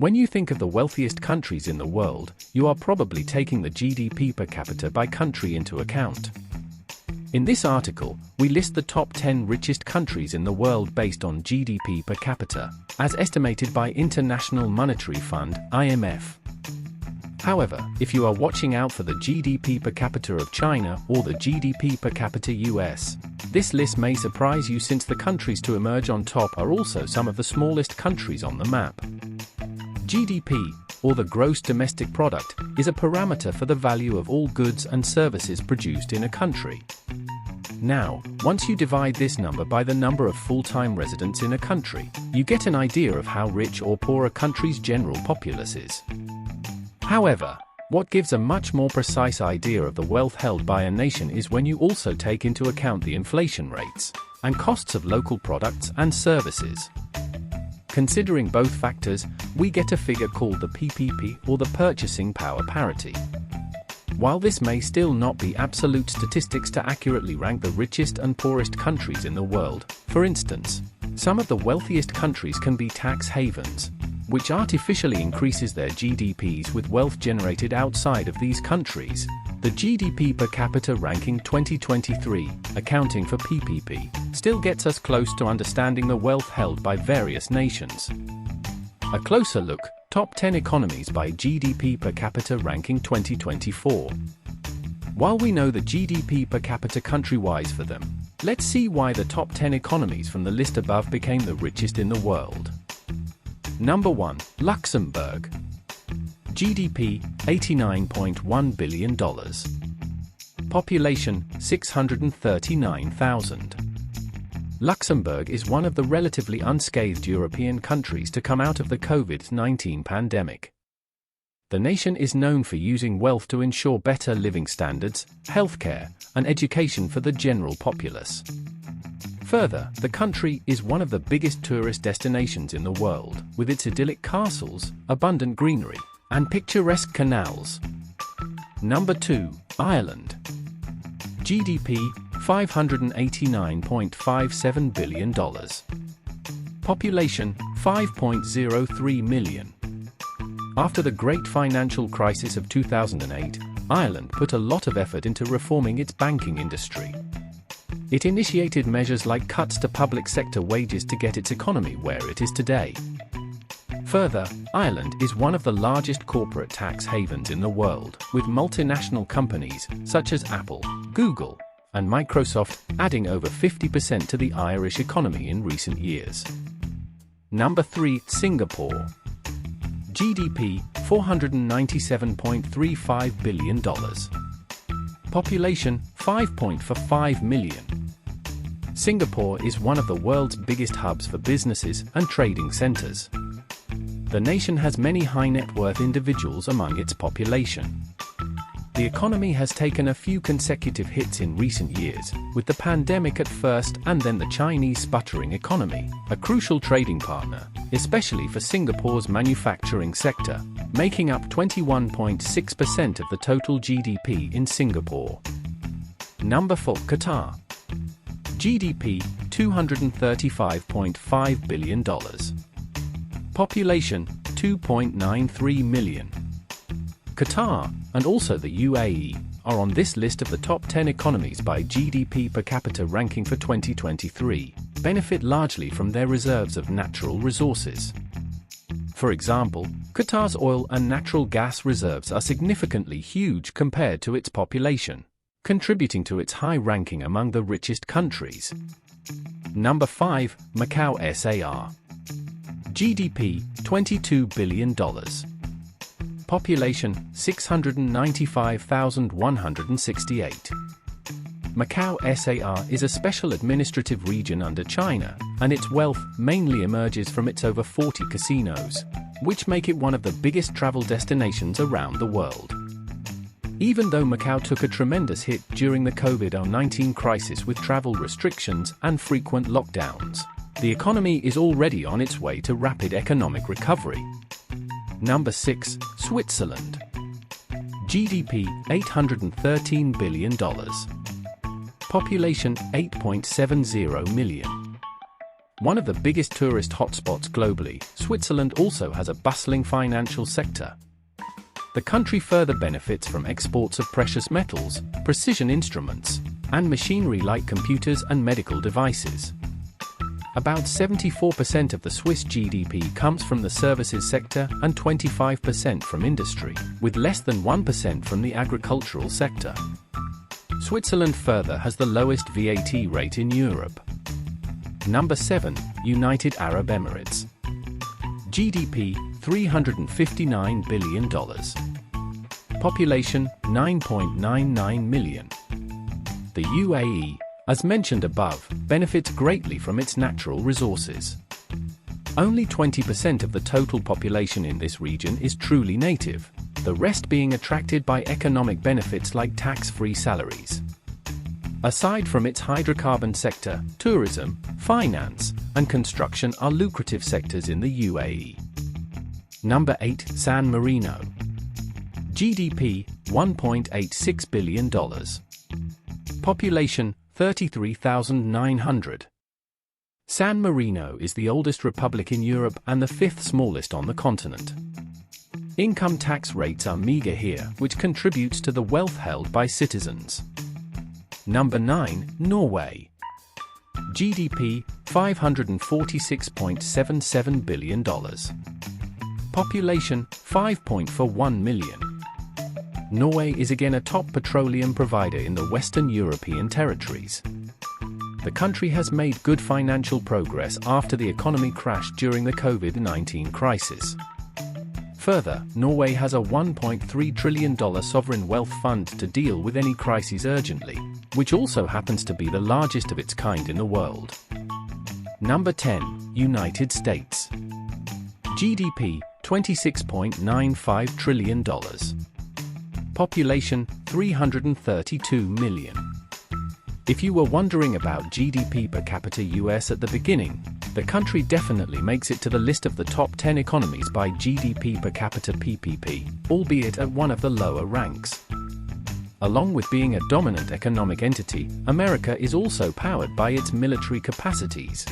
When you think of the wealthiest countries in the world, you are probably taking the GDP per capita by country into account. In this article, we list the top 10 richest countries in the world based on GDP per capita, as estimated by International Monetary Fund (IMF). However, if you are watching out for the GDP per capita of China or the GDP per capita US, this list may surprise you, since the countries to emerge on top are also some of the smallest countries on the map. GDP, or the gross domestic product, is a parameter for the value of all goods and services produced in a country. Now, once you divide this number by the number of full-time residents in a country, you get an idea of how rich or poor a country's general populace is. However, what gives a much more precise idea of the wealth held by a nation is when you also take into account the inflation rates and costs of local products and services. Considering both factors, we get a figure called the PPP, or the purchasing power parity. While this may still not be absolute statistics to accurately rank the richest and poorest countries in the world, for instance, some of the wealthiest countries can be tax havens, which artificially increases their GDPs with wealth generated outside of these countries. The GDP per capita ranking 2023, accounting for PPP, still gets us close to understanding the wealth held by various nations. A closer look: Top 10 economies by GDP per capita ranking 2024. While we know the GDP per capita country-wise for them, let's see why the top 10 economies from the list above became the richest in the world. Number 1. Luxembourg. GDP, $89.1 billion. Population, 639,000. Luxembourg is one of the relatively unscathed European countries to come out of the COVID-19 pandemic. The nation is known for using wealth to ensure better living standards, healthcare, and education for the general populace. Further, the country is one of the biggest tourist destinations in the world, with its idyllic castles, abundant greenery, and picturesque canals. Number 2. Ireland. GDP, $589.57 billion. Population, 5.03 million. After the great financial crisis of 2008, Ireland put a lot of effort into reforming its banking industry. It initiated measures like cuts to public sector wages to get its economy where it is today. Further, Ireland is one of the largest corporate tax havens in the world, with multinational companies such as Apple, Google, and Microsoft adding over 50% to the Irish economy in recent years. Number 3. Singapore. GDP, $497.35 billion. Population, 5.45 million. Singapore is one of the world's biggest hubs for businesses and trading centers. The nation has many high-net-worth individuals among its population. The economy has taken a few consecutive hits in recent years, with the pandemic at first and then the Chinese sputtering economy, a crucial trading partner, especially for Singapore's manufacturing sector, making up 21.6% of the total GDP in Singapore. Number 4. Qatar. GDP, $235.5 billion. Population, 2.93 million. Qatar, and also the UAE, are on this list of the top 10 economies by GDP per capita ranking for 2023, benefit largely from their reserves of natural resources. For example, Qatar's oil and natural gas reserves are significantly huge compared to its population, contributing to its high ranking among the richest countries. Number 5. Macau SAR. GDP, $22 billion. Population, 695,168. Macau SAR is a special administrative region under China, and its wealth mainly emerges from its over 40 casinos, which make it one of the biggest travel destinations around the world. Even though Macau took a tremendous hit during the COVID-19 crisis with travel restrictions and frequent lockdowns, the economy is already on its way to rapid economic recovery. Number 6. Switzerland. GDP, $813 billion. Population, 8.70 million. One of the biggest tourist hotspots globally, Switzerland also has a bustling financial sector. The country further benefits from exports of precious metals, precision instruments, and machinery like computers and medical devices. About 74% of the Swiss GDP comes from the services sector and 25% from industry, with less than 1% from the agricultural sector. Switzerland further has the lowest VAT rate in Europe. Number 7. United Arab Emirates. GDP $359 billion. Population 9.99 million. The UAE, as mentioned above, benefits greatly from its natural resources. Only 20% of the total population in this region is truly native, the rest being attracted by economic benefits like tax-free salaries. Aside from its hydrocarbon sector, tourism, finance, and construction are lucrative sectors in the UAE. Number 8. San Marino. GDP $1.86 billion. Population 33,900. San Marino is the oldest republic in Europe and the fifth smallest on the continent. Income tax rates are meager here, which contributes to the wealth held by citizens. Number 9. Norway. GDP $546.77 billion. Population 5.41 million. Norway is again a top petroleum provider in the Western European territories. The country has made good financial progress after the economy crashed during the COVID-19 crisis. Further, Norway has a $1.3 trillion sovereign wealth fund to deal with any crises urgently, which also happens to be the largest of its kind in the world. Number 10. United States. GDP $26.95 trillion. Population 332 million. If you were wondering about GDP per capita US at the beginning, the country definitely makes it to the list of the top 10 economies by GDP per capita PPP, albeit at one of the lower ranks. Along with being a dominant economic entity, America is also powered by its military capacities.